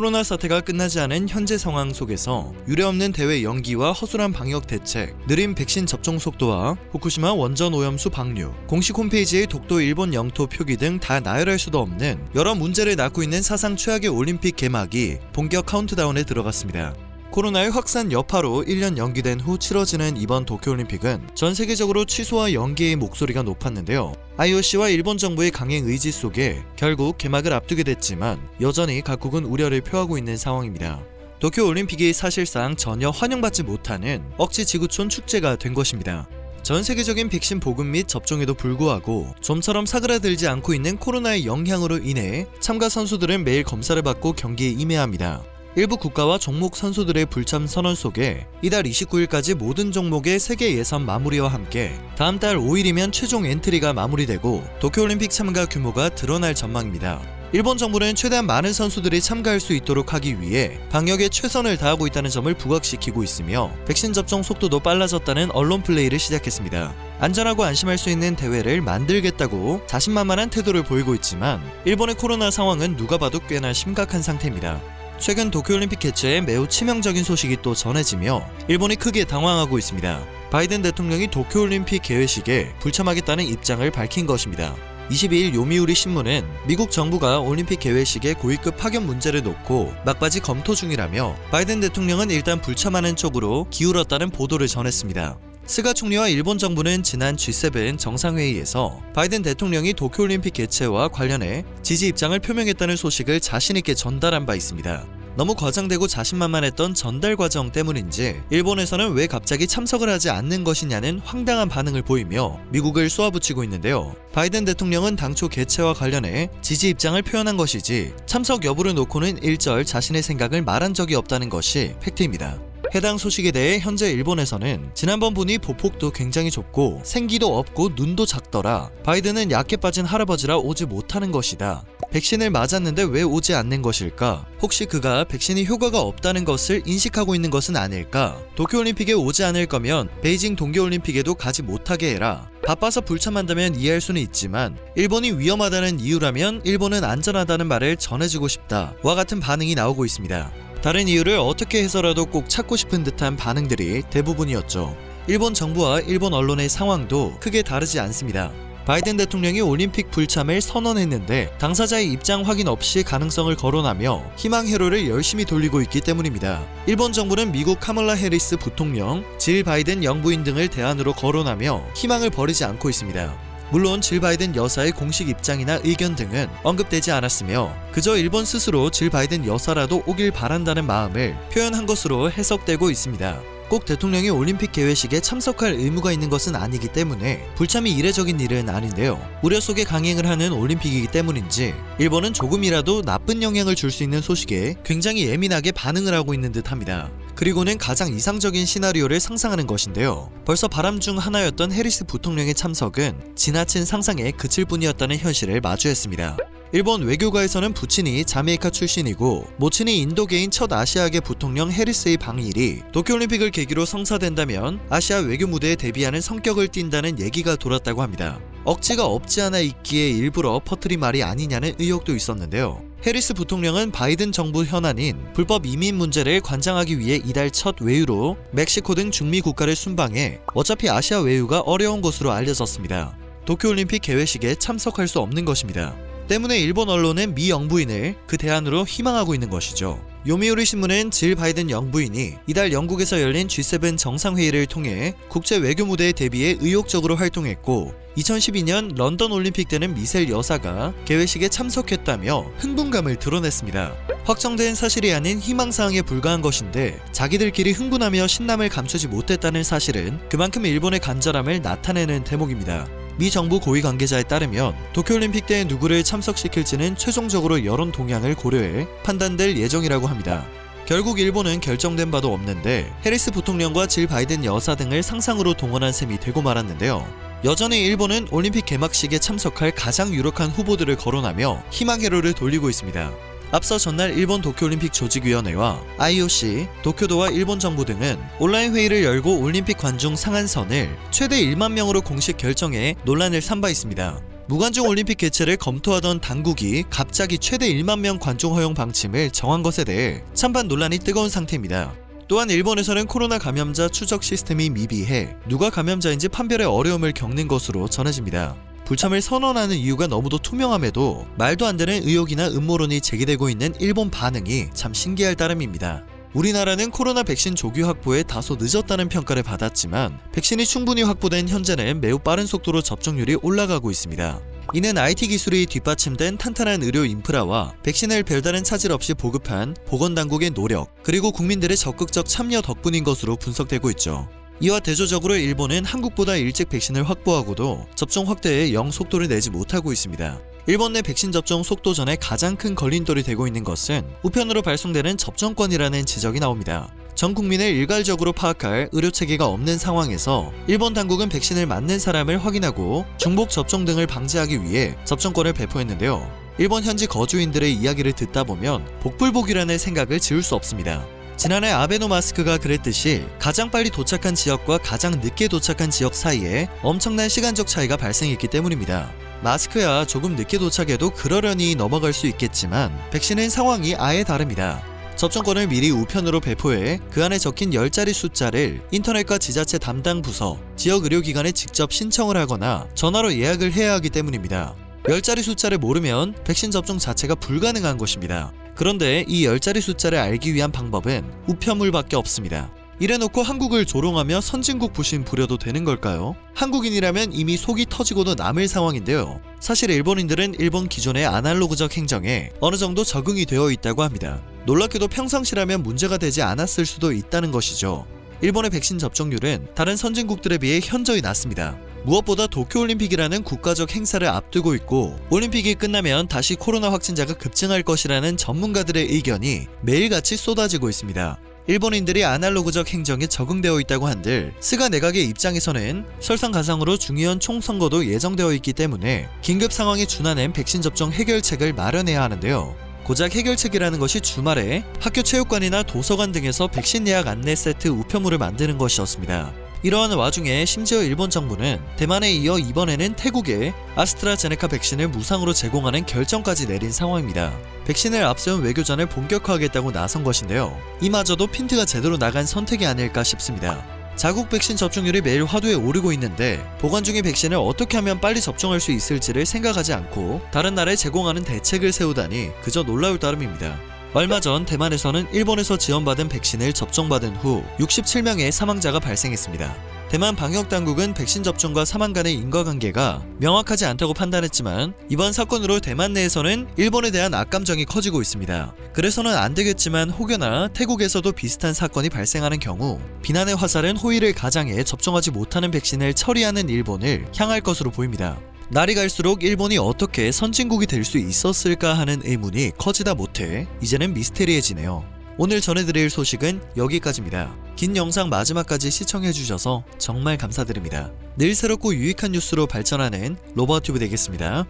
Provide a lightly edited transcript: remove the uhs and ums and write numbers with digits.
코로나 사태가 끝나지 않은 현재 상황 속에서 유례없는 대회 연기와 허술한 방역 대책, 느린 백신 접종 속도와 후쿠시마 원전 오염수 방류, 공식 홈페이지의 독도 일본 영토 표기 등 다 나열할 수도 없는 여러 문제를 낳고 있는 사상 최악의 올림픽 개막이 본격 카운트다운에 들어갔습니다. 코로나의 확산 여파로 1년 연기된 후 치러지는 이번 도쿄올림픽은 전 세계적으로 취소와 연기의 목소리가 높았는데요. IOC와 일본 정부의 강행 의지 속에 결국 개막을 앞두게 됐지만 여전히 각국은 우려를 표하고 있는 상황입니다. 도쿄올림픽이 사실상 전혀 환영받지 못하는 억지 지구촌 축제가 된 것입니다. 전 세계적인 백신 보급 및 접종에도 불구하고 좀처럼 사그라들지 않고 있는 코로나의 영향으로 인해 참가 선수들은 매일 검사를 받고 경기에 임해야 합니다. 일부 국가와 종목 선수들의 불참 선언 속에 이달 29일까지 모든 종목의 세계 예선 마무리와 함께 다음 달 5일이면 최종 엔트리가 마무리되고 도쿄올림픽 참가 규모가 드러날 전망입니다. 일본 정부는 최대한 많은 선수들이 참가할 수 있도록 하기 위해 방역에 최선을 다하고 있다는 점을 부각시키고 있으며 백신 접종 속도도 빨라졌다는 언론 플레이를 시작했습니다. 안전하고 안심할 수 있는 대회를 만들겠다고 자신만만한 태도를 보이고 있지만 일본의 코로나 상황은 누가 봐도 꽤나 심각한 상태입니다. 최근 도쿄올림픽 개최에 매우 치명적인 소식이 또 전해지며 일본이 크게 당황하고 있습니다. 바이든 대통령이 도쿄올림픽 개회식에 불참하겠다는 입장을 밝힌 것입니다. 22일 요미우리 신문은 미국 정부가 올림픽 개회식의 고위급 파견 문제를 놓고 막바지 검토 중이라며 바이든 대통령은 일단 불참하는 쪽으로 기울었다는 보도를 전했습니다. 스가 총리와 일본 정부는 지난 G7 정상회의에서 바이든 대통령이 도쿄올림픽 개최와 관련해 지지 입장을 표명했다는 소식을 자신있게 전달한 바 있습니다. 너무 과장되고 자신만만했던 전달 과정 때문인지 일본에서는 왜 갑자기 참석을 하지 않는 것이냐는 황당한 반응을 보이며 미국을 쏘아붙이고 있는데요. 바이든 대통령은 당초 개최와 관련해 지지 입장을 표현한 것이지 참석 여부를 놓고는 일절 자신의 생각을 말한 적이 없다는 것이 팩트입니다. 해당 소식에 대해 현재 일본에서는 지난번 보니 보폭도 굉장히 좁고 생기도 없고 눈도 작더라. 바이든은 약해 빠진 할아버지라 오지 못하는 것이다. 백신을 맞았는데 왜 오지 않는 것일까? 혹시 그가 백신이 효과가 없다는 것을 인식하고 있는 것은 아닐까? 도쿄올림픽에 오지 않을 거면 베이징 동계올림픽에도 가지 못하게 해라. 바빠서 불참한다면 이해할 수는 있지만 일본이 위험하다는 이유라면 일본은 안전하다는 말을 전해주고 싶다. 와 같은 반응이 나오고 있습니다. 다른 이유를 어떻게 해서라도 꼭 찾고 싶은 듯한 반응들이 대부분이었죠. 일본 정부와 일본 언론의 상황도 크게 다르지 않습니다. 바이든 대통령이 올림픽 불참을 선언했는데 당사자의 입장 확인 없이 가능성을 거론하며 희망 회로를 열심히 돌리고 있기 때문입니다. 일본 정부는 미국 카멀라 해리스 부통령, 질 바이든 영부인 등을 대안으로 거론하며 희망을 버리지 않고 있습니다. 물론 질 바이든 여사의 공식 입장이나 의견 등은 언급되지 않았으며 그저 일본 스스로 질 바이든 여사라도 오길 바란다는 마음을 표현한 것으로 해석되고 있습니다. 꼭 대통령이 올림픽 개회식에 참석할 의무가 있는 것은 아니기 때문에 불참이 이례적인 일은 아닌데요. 우려 속에 강행을 하는 올림픽이기 때문인지 일본은 조금이라도 나쁜 영향을 줄 수 있는 소식에 굉장히 예민하게 반응을 하고 있는 듯합니다. 그리고는 가장 이상적인 시나리오를 상상하는 것인데요. 벌써 바람 중 하나였던 해리스 부통령의 참석은 지나친 상상에 그칠 뿐이었다는 현실을 마주했습니다. 일본 외교가에서는 부친이 자메이카 출신이고 모친이 인도계인 첫 아시아계 부통령 해리스의 방일이 도쿄올림픽을 계기로 성사된다면 아시아 외교 무대에 대비하는 성격을 띈다는 얘기가 돌았다고 합니다. 억지가 없지 않아 있기에 일부러 퍼뜨린 말이 아니냐는 의혹도 있었는데요. 해리스 부통령은 바이든 정부 현안인 불법 이민 문제를 관장하기 위해 이달 첫 외유로 멕시코 등 중미 국가를 순방해 어차피 아시아 외유가 어려운 것으로 알려졌습니다. 도쿄올림픽 개회식에 참석할 수 없는 것입니다. 때문에 일본 언론은 미 영부인을 그 대안으로 희망하고 있는 것이죠. 요미우리 신문은 질 바이든 영부인이 이달 영국에서 열린 G7 정상회의를 통해 국제 외교 무대에 대비해 의욕적으로 활동했고 2012년 런던 올림픽 때는 미셀 여사가 개회식에 참석했다며 흥분감을 드러냈습니다. 확정된 사실이 아닌 희망사항에 불과한 것인데 자기들끼리 흥분하며 신남을 감추지 못했다는 사실은 그만큼 일본의 간절함을 나타내는 대목입니다. 미 정부 고위 관계자에 따르면 도쿄올림픽 때 누구를 참석시킬지는 최종적으로 여론 동향을 고려해 판단될 예정이라고 합니다. 결국 일본은 결정된 바도 없는데 해리스 부통령과 질 바이든 여사 등을 상상으로 동원한 셈이 되고 말았는데요. 여전히 일본은 올림픽 개막식에 참석할 가장 유력한 후보들을 거론하며 희망 회로를 돌리고 있습니다. 앞서 전날 일본 도쿄올림픽 조직위원회와 IOC, 도쿄도와 일본 정부 등은 온라인 회의를 열고 올림픽 관중 상한선을 최대 1만 명으로 공식 결정해 논란을 산 바 있습니다. 무관중 올림픽 개최를 검토하던 당국이 갑자기 최대 1만 명 관중 허용 방침을 정한 것에 대해 찬반 논란이 뜨거운 상태입니다. 또한 일본에서는 코로나 감염자 추적 시스템이 미비해 누가 감염자인지 판별에 어려움을 겪는 것으로 전해집니다. 불참을 선언하는 이유가 너무도 투명함에도 말도 안 되는 의혹이나 음모론이 제기되고 있는 일본 반응이 참 신기할 따름입니다. 우리나라는 코로나 백신 조기 확보에 다소 늦었다는 평가를 받았지만 백신이 충분히 확보된 현재는 매우 빠른 속도로 접종률이 올라가고 있습니다. 이는 IT 기술이 뒷받침된 탄탄한 의료 인프라와 백신을 별다른 차질 없이 보급한 보건당국의 노력, 그리고 국민들의 적극적 참여 덕분인 것으로 분석되고 있죠. 이와 대조적으로 일본은 한국보다 일찍 백신을 확보하고도 접종 확대에 영 속도를 내지 못하고 있습니다. 일본 내 백신 접종 속도전에 가장 큰 걸림돌이 되고 있는 것은 우편으로 발송되는 접종권이라는 지적이 나옵니다. 전 국민을 일괄적으로 파악할 의료체계가 없는 상황에서 일본 당국은 백신을 맞는 사람을 확인하고 중복 접종 등을 방지하기 위해 접종권을 배포했는데요. 일본 현지 거주인들의 이야기를 듣다 보면 복불복이라는 생각을 지울 수 없습니다. 지난해 아베노마스크가 그랬듯이 가장 빨리 도착한 지역과 가장 늦게 도착한 지역 사이에 엄청난 시간적 차이가 발생했기 때문입니다. 마스크야 조금 늦게 도착해도 그러려니 넘어갈 수 있겠지만 백신은 상황이 아예 다릅니다. 접종권을 미리 우편으로 배포해 그 안에 적힌 10자리 숫자를 인터넷과 지자체 담당 부서, 지역 의료기관에 직접 신청을 하거나 전화로 예약을 해야 하기 때문입니다. 10자리 숫자를 모르면 백신 접종 자체가 불가능한 것입니다. 그런데 이 10자리 숫자를 알기 위한 방법은 우편물밖에 없습니다. 이래놓고 한국을 조롱하며 선진국 부심 부려도 되는 걸까요? 한국인이라면 이미 속이 터지고도 남을 상황인데요. 사실 일본인들은 일본 기존의 아날로그적 행정에 어느 정도 적응이 되어 있다고 합니다. 놀랍게도 평상시라면 문제가 되지 않았을 수도 있다는 것이죠. 일본의 백신 접종률은 다른 선진국들에 비해 현저히 낮습니다. 무엇보다 도쿄올림픽이라는 국가적 행사를 앞두고 있고 올림픽이 끝나면 다시 코로나 확진자가 급증할 것이라는 전문가들의 의견이 매일같이 쏟아지고 있습니다. 일본인들이 아날로그적 행정에 적응되어 있다고 한들 스가 내각의 입장에서는 설상가상으로 중의원 총선거도 예정되어 있기 때문에 긴급 상황에 준하는 백신 접종 해결책을 마련해야 하는데요. 고작 해결책이라는 것이 주말에 학교 체육관이나 도서관 등에서 백신 예약 안내 세트 우편물을 만드는 것이었습니다. 이러한 와중에 심지어 일본 정부는 대만에 이어 이번에는 태국에 아스트라제네카 백신을 무상으로 제공하는 결정까지 내린 상황입니다. 백신을 앞세운 외교전을 본격화하겠다고 나선 것인데요. 이마저도 핀트가 제대로 나간 선택이 아닐까 싶습니다. 자국 백신 접종률이 매일 화두에 오르고 있는데 보관 중인 백신을 어떻게 하면 빨리 접종할 수 있을지를 생각하지 않고 다른 나라에 제공하는 대책을 세우다니 그저 놀라울 따름입니다. 얼마 전 대만에서는 일본에서 지원받은 백신을 접종받은 후 67명의 사망자가 발생했습니다. 대만 방역당국은 백신 접종과 사망 간의 인과관계가 명확하지 않다고 판단했지만 이번 사건으로 대만 내에서는 일본에 대한 악감정이 커지고 있습니다. 그래서는 안 되겠지만 혹여나 태국에서도 비슷한 사건이 발생하는 경우 비난의 화살은 호의를 가장해 접종하지 못하는 백신을 처리하는 일본을 향할 것으로 보입니다. 날이 갈수록 일본이 어떻게 선진국이 될 수 있었을까 하는 의문이 커지다 못해 이제는 미스테리해지네요. 오늘 전해드릴 소식은 여기까지입니다. 긴 영상 마지막까지 시청해주셔서 정말 감사드립니다. 늘 새롭고 유익한 뉴스로 발전하는 로버튜브 되겠습니다.